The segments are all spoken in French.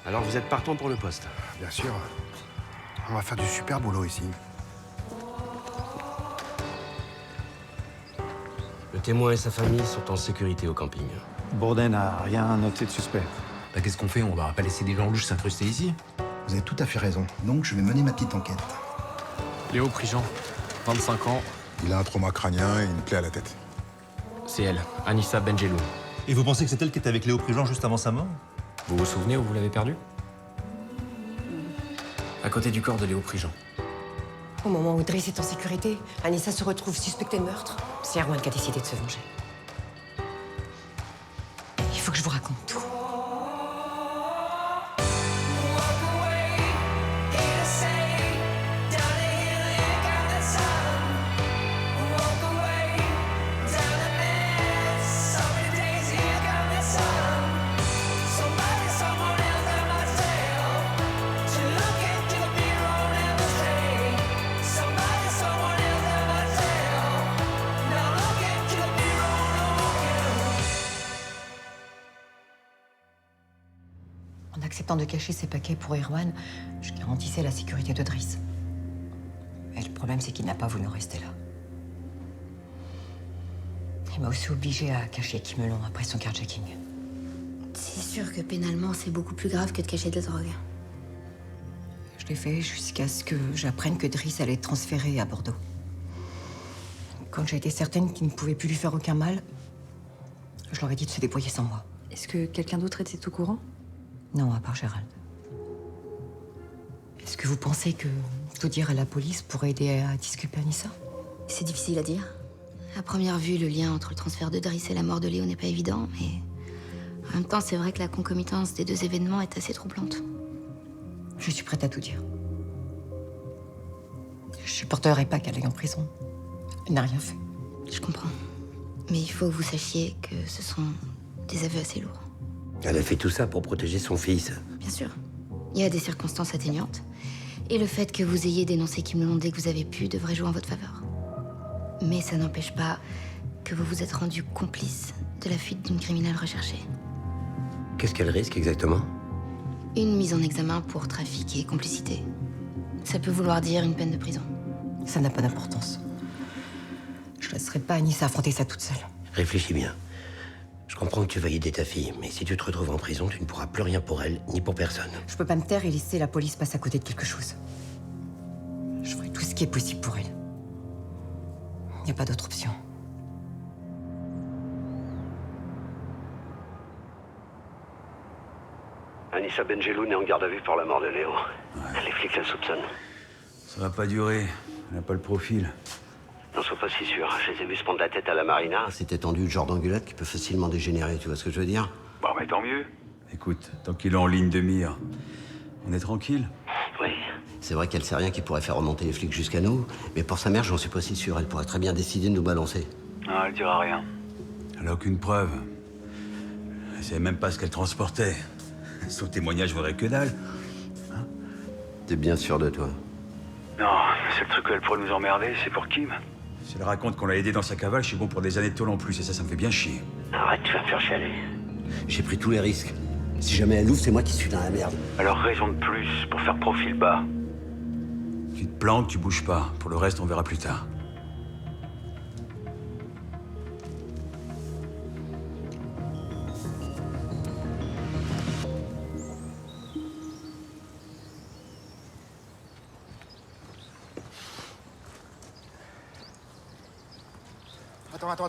Alors vous êtes partant pour le poste? Bien sûr. On va faire du super boulot ici. Le témoin et sa famille sont en sécurité au camping. Bourdin n'a rien noté de suspect. Bah, qu'est-ce qu'on fait? On va pas laisser des gens louches s'incruster ici? Vous avez tout à fait raison. Donc, je vais mener ma petite enquête. Léo Prigent, 25 ans, Il a un trauma crânien et une plaie à la tête. c'est elle, Anissa Benjelloun. Et vous pensez que c'est elle qui était avec Léo Prigent juste avant sa mort? Vous vous souvenez où vous l'avez perdue? À côté du corps de Léo Prigent. Au moment où Driss est en sécurité, Anissa se retrouve suspectée de meurtre. C'est Erwan qui a décidé de se venger. Il faut que je vous raconte tout. En acceptant de cacher ses paquets pour Erwan, je garantissais la sécurité de Driss. Et le problème, c'est qu'il n'a pas voulu rester là. Il m'a aussi obligé à cacher Kimelon après son carjacking. C'est sûr que pénalement, c'est beaucoup plus grave que de cacher de la drogue. Je l'ai fait jusqu'à ce que j'apprenne que Driss allait être transféré à Bordeaux. Quand j'ai été certaine qu'il ne pouvait plus lui faire aucun mal, je leur ai dit de se débrouiller sans moi. Est-ce que quelqu'un d'autre était au courant? Non, à part Gérald. Est-ce que vous pensez que tout dire à la police pourrait aider à disculper Anissa? C'est difficile à dire. À première vue, le lien entre le transfert de Driss et la mort de Léo n'est pas évident, mais en même temps, c'est vrai que la concomitance des deux événements est assez troublante. Je suis prête à tout dire. Je supporterai pas qu'elle aille en prison. Elle n'a rien fait. Je comprends. Mais il faut que vous sachiez que ce sont des aveux assez lourds. Elle a fait tout ça pour protéger son fils. Bien sûr. Il y a des circonstances atténuantes. Et le fait que vous ayez dénoncé Kimelon dès que vous avez pu devrait jouer en votre faveur. Mais ça n'empêche pas que vous vous êtes rendu complice de la fuite d'une criminelle recherchée. Qu'est-ce qu'elle risque exactement? Une mise en examen pour trafic et complicité. Ça peut vouloir dire une peine de prison. Ça n'a pas d'importance. Je laisserai pas Anissa affronter ça toute seule. Réfléchis bien. Je comprends que tu vas aider ta fille, mais si tu te retrouves en prison, tu ne pourras plus rien pour elle, ni pour personne. Je peux pas me taire et laisser la police passer à côté de quelque chose. Je ferai tout ce qui est possible pour elle. Il n'y a pas d'autre option. Anissa Benjelloun est en garde à vue pour la mort de Léo. Les flics la soupçonnent. Ça va pas durer. Elle n'a pas le profil. N'en sois pas si sûr. Je les ai vus se prendre la tête à la marina. C'était tendu le genre d'engueulade qui peut facilement dégénérer, tu vois ce que je veux dire? Bon, mais tant mieux. Écoute, tant qu'il est en ligne de mire, on est tranquille. Oui. C'est vrai qu'elle sait rien qui pourrait faire remonter les flics jusqu'à nous, mais pour sa mère, j'en suis pas si sûr. Elle pourrait très bien décider de nous balancer. Non, elle dira rien. Elle a aucune preuve. Elle savait même pas ce qu'elle transportait. Son témoignage vaudrait que dalle. T'es bien sûr de toi? Non, le seul truc qu'elle pourrait nous emmerder, c'est pour Kim. Si elle raconte qu'on l'a aidé dans sa cavale, je suis bon pour des années de tôle en plus, et ça me fait bien chier. Arrête, tu vas me faire chialer. J'ai pris tous les risques. Si jamais elle ouvre, c'est moi qui suis dans la merde. Alors raison de plus pour faire profil bas. Tu te plantes, tu bouges pas. Pour le reste, on verra plus tard.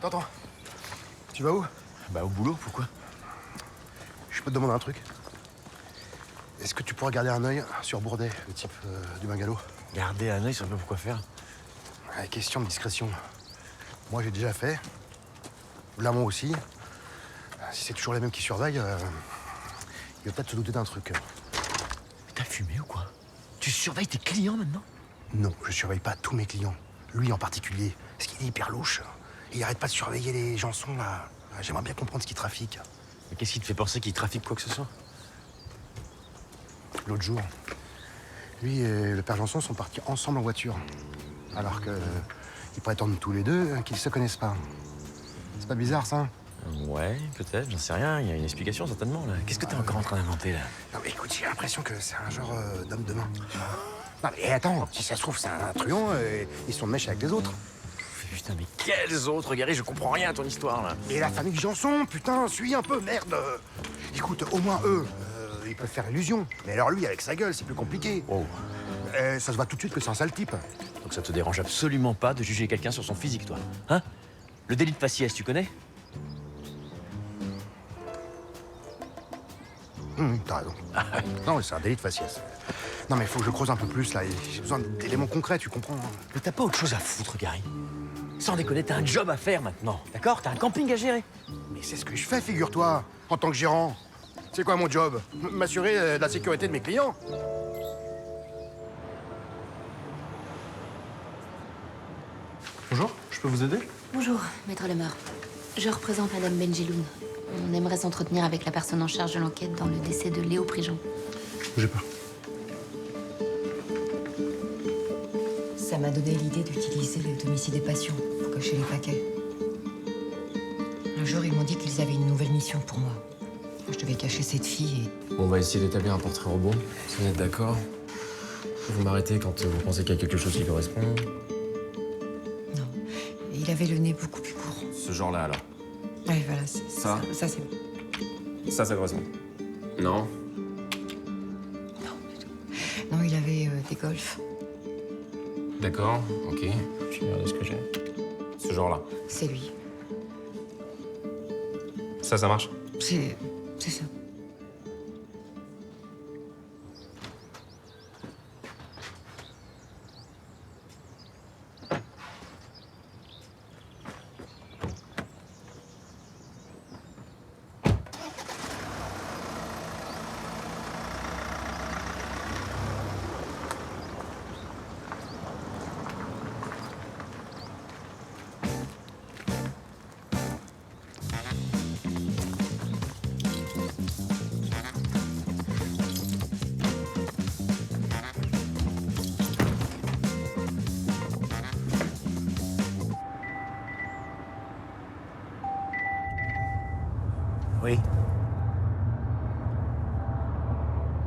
Attends. Tu vas où? Bah, au boulot, pourquoi? Je peux te demander un truc. Est-ce que tu pourras garder un œil sur Bourdet, le type du bungalow? Garder un œil, ça veut pourquoi faire? Question de discrétion. Moi, j'ai déjà fait. Lamont aussi. Si c'est toujours les mêmes qui surveillent, il va peut-être se douter d'un truc. Mais t'as fumé ou quoi? Tu surveilles tes clients maintenant? Non, je surveille pas tous mes clients. Lui en particulier. Parce qu'il est hyper louche. Il arrête pas de surveiller les Janson, là. J'aimerais bien comprendre ce qu'il trafique. Mais qu'est-ce qui te fait penser qu'il trafique quoi que ce soit? L'autre jour, lui et le père Janson sont partis ensemble en voiture. Alors que ils prétendent tous les deux qu'ils se connaissent pas. C'est pas bizarre, ça? Ouais, peut-être, j'en sais rien. Il y a une explication certainement là. Qu'est-ce que t'es encore en train d'inventer là? Non mais écoute, j'ai l'impression que c'est un genre d'homme de main. Non mais attends, si ça se trouve c'est un truand, ils sont de mèche avec les autres. Putain, mais quels autres, Gary? Je comprends rien à ton histoire là. Et la famille Janson, putain, suis un peu, merde. Écoute, au moins eux, ils peuvent faire illusion. Mais alors lui, avec sa gueule, c'est plus compliqué. Oh. Ça se voit tout de suite que c'est un sale type. Donc ça te dérange absolument pas de juger quelqu'un sur son physique, toi? Hein? Le délit de faciès, tu connais? T'as raison. Non, mais c'est un délit de faciès. Non, mais il faut que je creuse un peu plus, là. J'ai besoin d'éléments concrets, tu comprends? Mais t'as pas autre chose à foutre, Gary? Sans déconner, t'as un job à faire maintenant, d'accord? T'as un camping à gérer. Mais c'est ce que je fais, figure-toi, en tant que gérant. C'est quoi mon job? M'assurer de la sécurité de mes clients. Bonjour, je peux vous aider? Bonjour, maître Lemeur. Je représente Madame Benjeloun. On aimerait s'entretenir avec la personne en charge de l'enquête dans le décès de Léo Prigent. Bougez pas. Ça m'a donné l'idée d'utiliser le domicile des patients pour cacher les paquets. Un jour, ils m'ont dit qu'ils avaient une nouvelle mission pour moi. Je devais cacher cette fille et... Bon, on va essayer d'établir un portrait robot, si vous êtes d'accord. Vous m'arrêtez quand vous pensez qu'il y a quelque chose qui correspond. Non. Il avait le nez beaucoup plus court. Ce genre-là, alors. Oui, voilà, ça c'est... Ça correspond. Non. Non, il avait des golfs. D'accord, ok. Je vais regarder ce que j'ai. Ce genre-là. C'est lui. Ça marche. C'est ça. Oui.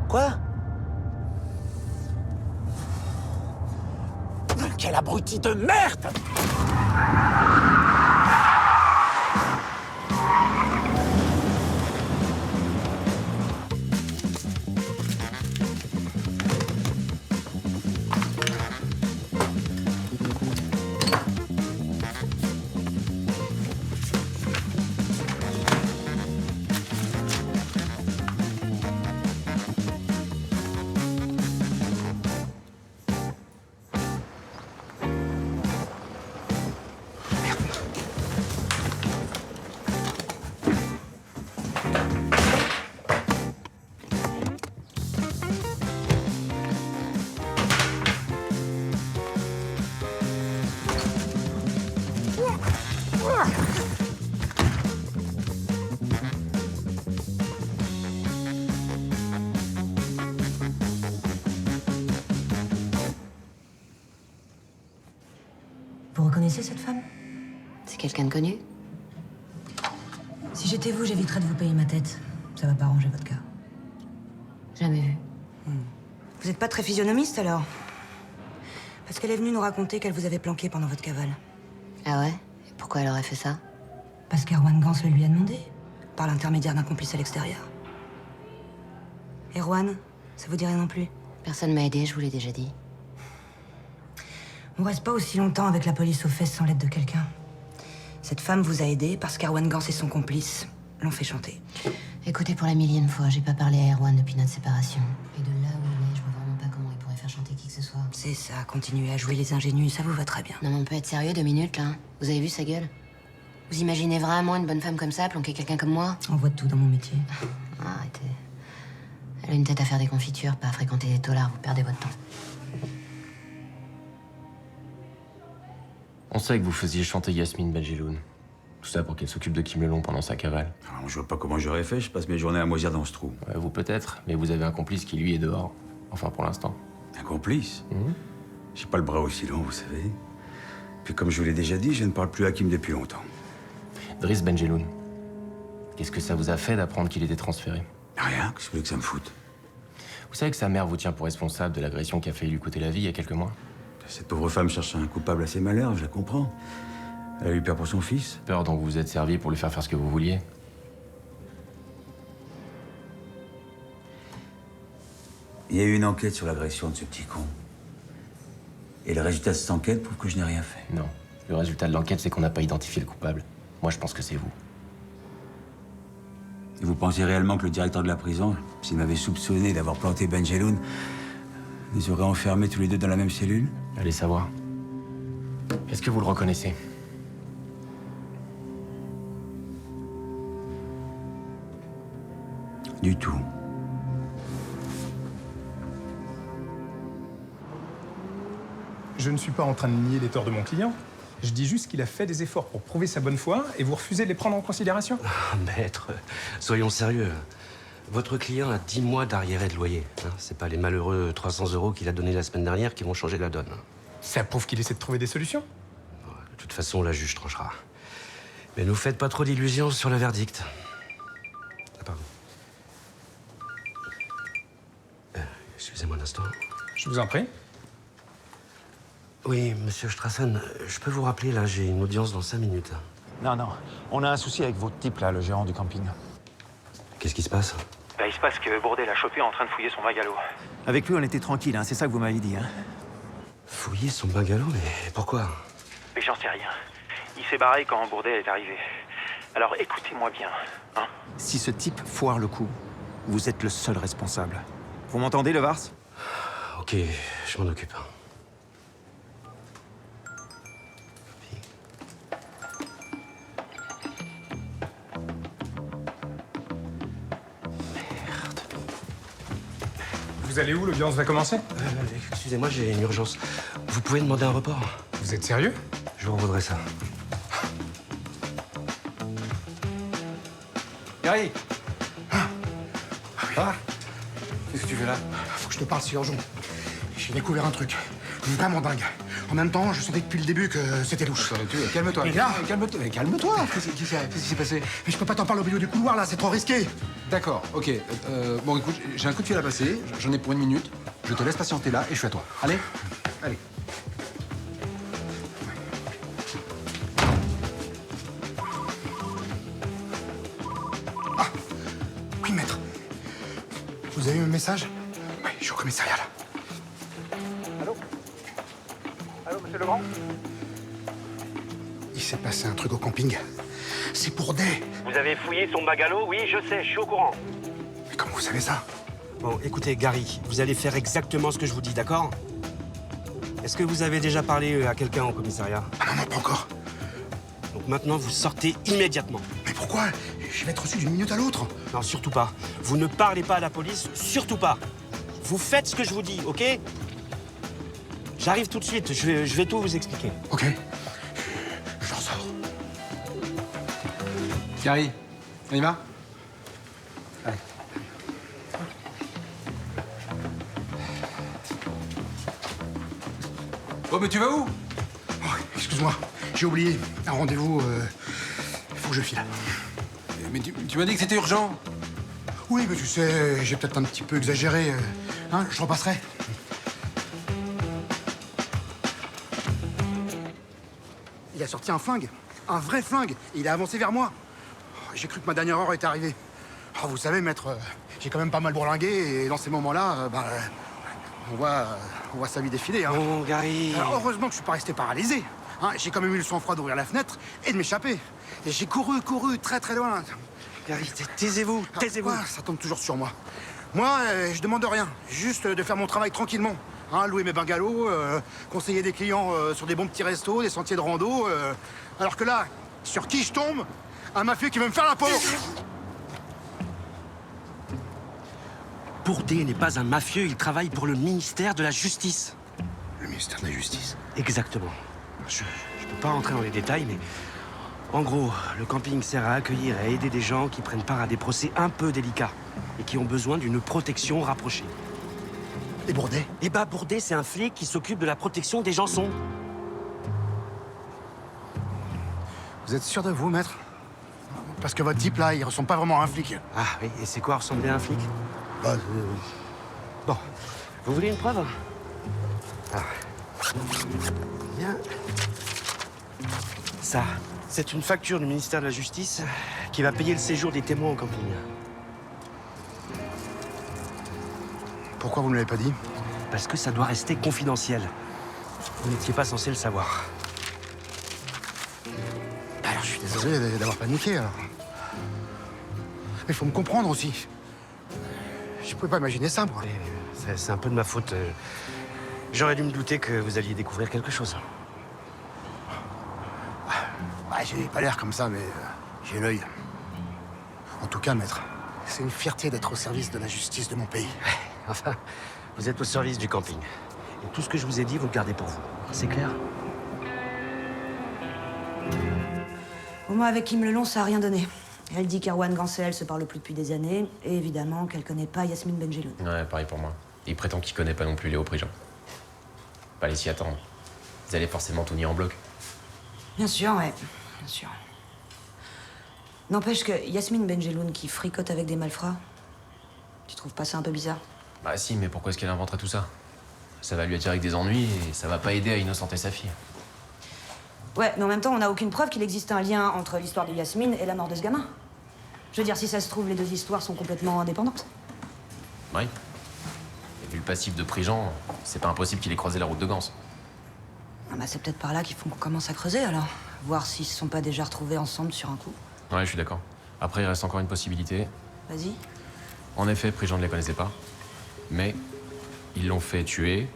Quoi? Quel abruti de merde! Vous reconnaissez cette femme? C'est quelqu'un de connu? Si j'étais vous, j'éviterais de vous payer ma tête. Ça va pas arranger votre cas. Jamais vu. Vous n'êtes pas très physionomiste alors? Parce qu'elle est venue nous raconter qu'elle vous avait planqué pendant votre cavale. Ah ouais? Et pourquoi elle aurait fait ça? Parce qu'Erwan Gans le lui a demandé, par l'intermédiaire d'un complice à l'extérieur. Erwan, ça vous dit rien non plus? Personne m'a aidé, je vous l'ai déjà dit. On reste pas aussi longtemps avec la police aux fesses sans l'aide de quelqu'un. Cette femme vous a aidé parce qu'Erwan Gans et son complice l'ont fait chanter. Écoutez, pour la millième fois, j'ai pas parlé à Erwan depuis notre séparation. Et de là où il est, je vois vraiment pas comment il pourrait faire chanter qui que ce soit. C'est ça, continuez à jouer les ingénus, ça vous va très bien. Non mais on peut être sérieux 2 minutes, là. Vous avez vu sa gueule? Vous imaginez vraiment une bonne femme comme ça planquer quelqu'un comme moi? On voit de tout dans mon métier. Arrêtez. Elle a une tête à faire des confitures, pas à fréquenter des taulards, vous perdez votre temps. On sait que vous faisiez chanter Yasmine Benjeloun. Tout ça pour qu'elle s'occupe de Kim Lelon pendant sa cavale. Alors, je vois pas comment j'aurais fait, je passe mes journées à moisir dans ce trou. Ouais, vous peut-être, mais vous avez un complice qui lui est dehors. Enfin pour l'instant. Un complice? J'ai pas le bras aussi long, vous savez. Puis comme je vous l'ai déjà dit, je ne parle plus à Kim depuis longtemps. Driss Benjeloun. Qu'est-ce que ça vous a fait d'apprendre qu'il était transféré? Rien, qu'est-ce que vous voulez que ça me foute? Vous savez que sa mère vous tient pour responsable de l'agression qui a failli lui coûter la vie il y a quelques mois? Cette pauvre femme cherche un coupable à ses malheurs, je la comprends. Elle a eu peur pour son fils. Peur dont vous vous êtes servi pour lui faire ce que vous vouliez? Il y a eu une enquête sur l'agression de ce petit con. Et le résultat de cette enquête prouve que je n'ai rien fait. Non. Le résultat de l'enquête, c'est qu'on n'a pas identifié le coupable. Moi, je pense que c'est vous. Et vous pensez réellement que le directeur de la prison, s'il m'avait soupçonné d'avoir planté Benjeloun, les aurait enfermés tous les deux dans la même cellule? Allez savoir. Est-ce que vous le reconnaissez? Du tout. Je ne suis pas en train de nier les torts de mon client. Je dis juste qu'il a fait des efforts pour prouver sa bonne foi et vous refusez de les prendre en considération. Maître, soyons sérieux. Votre client a 10 mois d'arriéré de loyer. Hein. C'est pas les malheureux 300 € qu'il a donnés la semaine dernière qui vont changer la donne. Ça prouve qu'il essaie de trouver des solutions. De toute façon, la juge tranchera. Mais ne vous faites pas trop d'illusions sur le verdict. Ah, pardon. Excusez-moi un instant. Je vous en prie. Oui, monsieur Strassen, je peux vous rappeler, là, j'ai une audience dans 5 minutes. Non, non. On a un souci avec votre type, là, le gérant du camping. Qu'est-ce qui se passe? Il se passe que Bourdet l'a chopé en train de fouiller son bungalow. Avec lui, on était tranquille, hein, c'est ça que vous m'avez dit, hein. Fouiller son bungalow? Mais pourquoi? Mais j'en sais rien. Il s'est barré quand Bourdet est arrivé. Alors écoutez-moi bien, hein. Si ce type foire le coup, vous êtes le seul responsable. Vous m'entendez, le Vars? Ok, je m'en occupe. Vous allez où? L'audience va commencer? Excusez-moi, j'ai une urgence. Vous pouvez demander un report? Vous êtes sérieux? Je vous revaudrai ça. Gary! Ah, qu'est-ce que tu fais là? Faut que je te parle, c'est urgent. J'ai découvert un truc. Vraiment dingue. En même temps, je sentais depuis le début que c'était louche. Calme-toi. Et là? Calme-toi. Qu'est-ce qui s'est passé? Mais je peux pas t'en parler au milieu du couloir, là, c'est trop risqué. D'accord, ok. Bon, écoute, j'ai un coup de fil à passer. J'en ai pour 1 minute. Je te laisse patienter là et je suis à toi. Allez? Allez. Ah! Oui, maître. Vous avez eu un message? Oui, je suis au commissariat, là. Allô, monsieur Legrand? Il s'est passé un truc au camping. C'est Bourdet. Vous avez fouillé son bungalow? Oui, je sais, je suis au courant. Mais comment vous savez ça? Bon, écoutez, Gary, vous allez faire exactement ce que je vous dis, d'accord? Est-ce que vous avez déjà parlé à quelqu'un au commissariat? Ah non, pas encore. Donc maintenant, vous sortez immédiatement. Mais pourquoi? Je vais être reçu d'une minute à l'autre. Non, surtout pas. Vous ne parlez pas à la police, surtout pas. Vous faites ce que je vous dis, ok? J'arrive tout de suite, je vais tout vous expliquer. Ok. J'en sors. Gary, on y va? Allez. Oh, mais tu vas où? Oh, excuse-moi, j'ai oublié. Un rendez-vous, faut que je file. Mais tu m'as dit que c'était urgent. Oui, mais tu sais, j'ai peut-être un petit peu exagéré. Hein, je repasserai. Il a sorti un flingue, un vrai flingue, et il a avancé vers moi. J'ai cru que ma dernière heure était arrivée. Oh, vous savez, maître, j'ai quand même pas mal bourlingué, et dans ces moments-là, on voit sa vie défiler. Hein. Bon, Gary... Alors, heureusement que je suis pas resté paralysé. Hein, j'ai quand même eu le sang-froid d'ouvrir la fenêtre et de m'échapper. Et j'ai couru très très loin. Gary, taisez-vous, taisez-vous. Ça tombe toujours sur moi. Moi, je demande rien, juste de faire mon travail tranquillement. Hein, louer mes bungalows, conseiller des clients sur des bons petits restos, des sentiers de rando. Alors que là, sur qui je tombe? Un mafieux qui veut me faire la peau. Bourdet n'est pas un mafieux, il travaille pour le ministère de la Justice. Le ministère de la Justice? Exactement. Je ne peux pas rentrer dans les détails, mais... En gros, le camping sert à accueillir et à aider des gens qui prennent part à des procès un peu délicats et qui ont besoin d'une protection rapprochée. Et Bourdet? Eh ben, Bourdet, c'est un flic qui s'occupe de la protection des gens sombres. Vous êtes sûr de vous, maître? parce que votre type, là, il ressemble pas vraiment à un flic. Ah oui, et c'est quoi ressembler à un flic? Bah, Bon, vous voulez une preuve? Ah. Bien. Ça, c'est une facture du ministère de la Justice qui va payer le séjour des témoins au camping. Pourquoi vous ne me l'avez pas dit? Parce que ça doit rester confidentiel. Vous n'étiez pas censé le savoir. Alors, je suis désolé d'avoir paniqué, alors. Mais il faut me comprendre aussi. Je pouvais pas imaginer ça, moi. C'est un peu de ma faute. J'aurais dû me douter que vous alliez découvrir quelque chose. Bah, j'ai pas l'air comme ça, mais j'ai l'œil. En tout cas, maître, c'est une fierté d'être au service de la justice de mon pays. Enfin, vous êtes au service du camping. Et tout ce que je vous ai dit, vous le gardez pour vous. C'est clair? Au moins, avec Kim Lelon, ça a rien donné. Elle dit qu'Erwan Gans et elle se parlent plus depuis des années, et évidemment qu'elle connaît pas Yasmine Benjeloun. Ouais, pareil pour moi. Il prétend qu'il connaît pas non plus Léo Prigent. Pas les s'y attendre. Vous allez forcément tout nier en bloc. Bien sûr, ouais. Bien sûr. N'empêche que Yasmine Benjeloun qui fricote avec des malfrats, tu trouves pas ça un peu bizarre? Bah si, mais pourquoi est-ce qu'elle inventerait tout ça? Ça va lui attirer que des ennuis et ça va pas aider à innocenter sa fille. Ouais, mais en même temps, on n'a aucune preuve qu'il existe un lien entre l'histoire de Yasmine et la mort de ce gamin. Je veux dire, si ça se trouve, les deux histoires sont complètement indépendantes. Oui. Et vu le passif de Prigent, c'est pas impossible qu'il ait croisé la route de Gans. Ah bah, c'est peut-être par là qu'il faut qu'on commence à creuser, alors. Voir s'ils se sont pas déjà retrouvés ensemble sur un coup. Ouais, je suis d'accord. Après, il reste encore une possibilité. Vas-y. En effet, Prigent ne les connaissait pas. Mais ils l'ont fait tuer.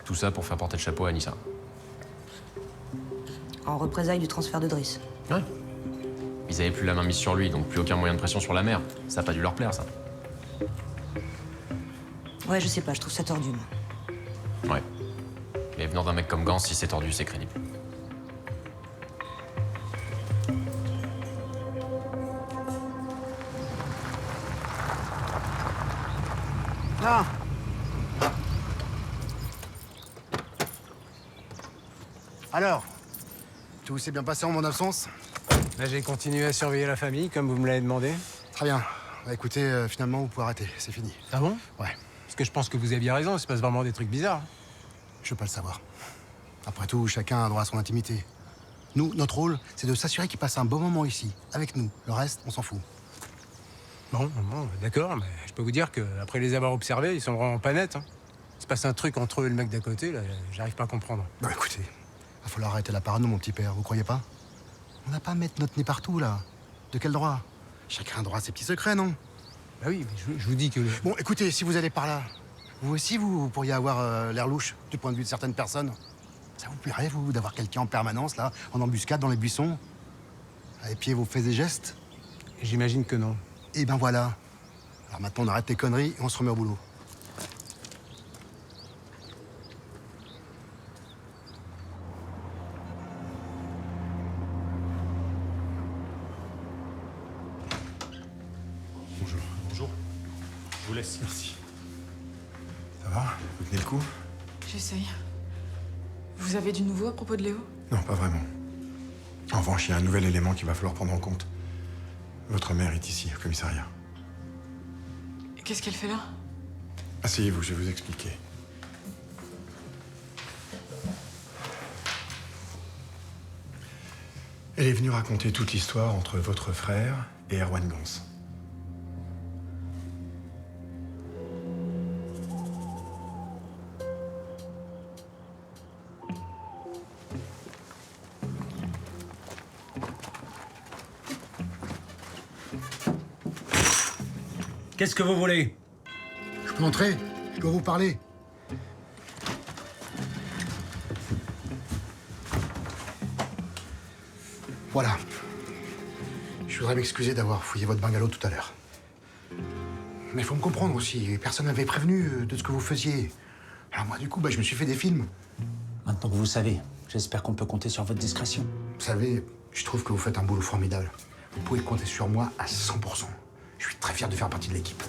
Tout ça pour faire porter le chapeau à Anissa. En représailles du transfert de Driss. Ouais. Ils avaient plus la main mise sur lui, donc plus aucun moyen de pression sur la mère. Ça a pas dû leur plaire, ça. Ouais, je sais pas, je trouve ça tordu, moi. Ouais. Mais venant d'un mec comme Gans, si c'est tordu, c'est crédible. Ah. Alors, tout s'est bien passé en mon absence? Là, j'ai continué à surveiller la famille, comme vous me l'avez demandé. Très bien. Bah, écoutez, finalement, vous pouvez arrêter. C'est fini. Ah bon? Ouais. Parce que je pense que vous aviez raison, il se passe vraiment des trucs bizarres. Je veux pas le savoir. Après tout, chacun a droit à son intimité. Nous, notre rôle, c'est de s'assurer qu'il passe un bon moment ici, avec nous. Le reste, on s'en fout. Bon, d'accord, mais je peux vous dire qu'après les avoir observés, ils sont vraiment pas nets. Hein. Il se passe un truc entre eux et le mec d'à côté, là, j'arrive pas à comprendre. Bah écoutez, va falloir arrêter la parano, mon petit père, vous croyez pas? On n'a pas à mettre notre nez partout, là. De quel droit? Chacun a droit à ses petits secrets, non? Bah oui, mais je vous dis que... Bon, écoutez, si vous allez par là, vous aussi, vous pourriez avoir l'air louche, du point de vue de certaines personnes. Ça vous plairait, vous, d'avoir quelqu'un en permanence, là, en embuscade, dans les buissons? À épier vos faits et gestes? J'imagine que non. Eh ben voilà. Alors maintenant, on arrête les conneries et on se remet au boulot. Bonjour. Bonjour. Je vous laisse. Merci. Ça va? Vous tenez le coup? J'essaye. Vous avez du nouveau à propos de Léo? Non, pas vraiment. En revanche, il y a un nouvel élément qu'il va falloir prendre en compte. Votre mère est ici, au commissariat. Et qu'est-ce qu'elle fait là? Asseyez-vous, je vais vous expliquer. Elle est venue raconter toute l'histoire entre votre frère et Erwan Gans. Qu'est-ce que vous voulez? Je peux entrer? Je dois vous parler. Voilà. Je voudrais m'excuser d'avoir fouillé votre bungalow tout à l'heure. Mais il faut me comprendre aussi. Personne n'avait prévenu de ce que vous faisiez. Alors moi, du coup, je me suis fait des films. Maintenant que vous savez, j'espère qu'on peut compter sur votre discrétion. Vous savez, je trouve que vous faites un boulot formidable. Vous pouvez compter sur moi à 100%. Je suis très fier de faire partie de l'équipe.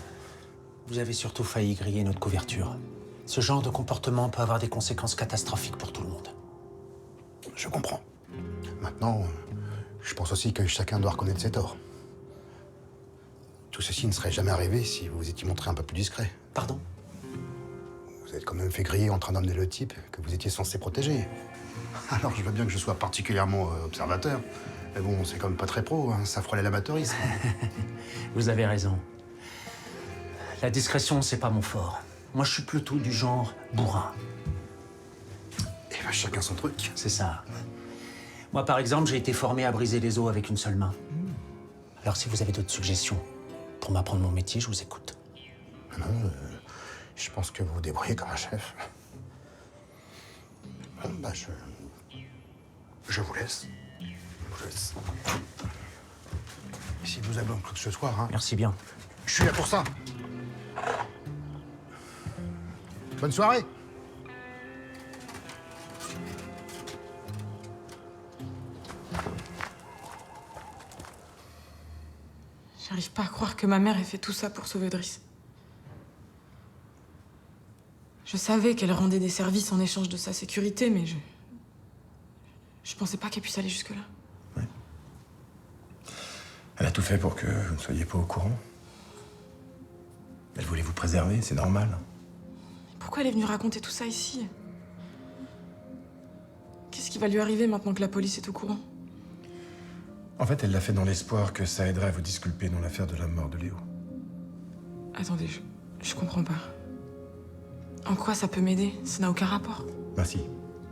Vous avez surtout failli griller notre couverture. Ce genre de comportement peut avoir des conséquences catastrophiques pour tout le monde. Je comprends. Maintenant, Je pense aussi que chacun doit reconnaître ses torts. Tout ceci ne serait jamais arrivé si vous vous étiez montré un peu plus discret. Pardon? Vous êtes quand même fait griller en train d'emmener le type que vous étiez censé protéger. Alors je veux bien que je sois particulièrement observateur. Mais bon, c'est quand même pas très pro, hein, ça frôlait l'amateurisme. Vous avez raison. La discrétion, c'est pas mon fort. Moi, je suis plutôt du genre bourrin. Et ben, chacun son truc. C'est ça. Moi, par exemple, j'ai été formé à briser les os avec une seule main. Alors, si vous avez d'autres suggestions pour m'apprendre mon métier, je vous écoute. Non, je pense que vous vous débrouillez comme un chef. Bon, bah, je vous laisse. Je vous laisse. Et si vous avez besoin de quoi que ce soit, hein, Merci bien. je suis là pour ça. Bonne soirée. J'arrive pas à croire que ma mère ait fait tout ça pour sauver Driss. Je savais qu'elle rendait des services en échange de sa sécurité, mais je pensais pas qu'elle puisse aller jusque-là. Elle a tout fait pour que vous ne soyez pas au courant. Elle voulait vous préserver, c'est normal. Pourquoi elle est venue raconter tout ça ici? Qu'est-ce qui va lui arriver maintenant que la police est au courant? En fait, elle l'a fait dans l'espoir que ça aiderait à vous disculper dans l'affaire de la mort de Léo. Attendez, je comprends pas. En quoi ça peut m'aider? Ça n'a aucun rapport. Bah si,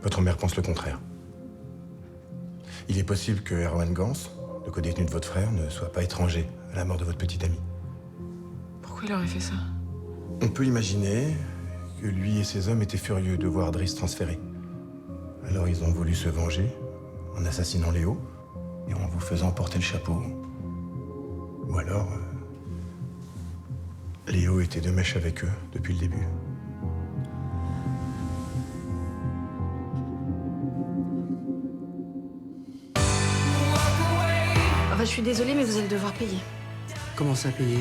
votre mère pense le contraire. Il est possible que Erwan Gans, le co-détenu de votre frère, ne soit pas étranger à la mort de votre petite amie. Pourquoi il aurait fait ça? On peut imaginer que lui et ses hommes étaient furieux de voir Driss transféré. Alors ils ont voulu se venger en assassinant Léo et en vous faisant porter le chapeau. Ou alors, Léo était de mèche avec eux depuis le début. Je suis désolée, mais vous allez devoir payer. Comment ça, payer?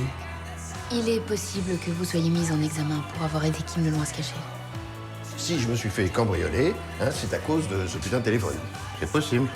Il est possible que vous soyez mise en examen pour avoir aidé Kim Leloin à se cacher. Si je me suis fait cambrioler, hein, c'est à cause de ce putain de téléphone. C'est possible.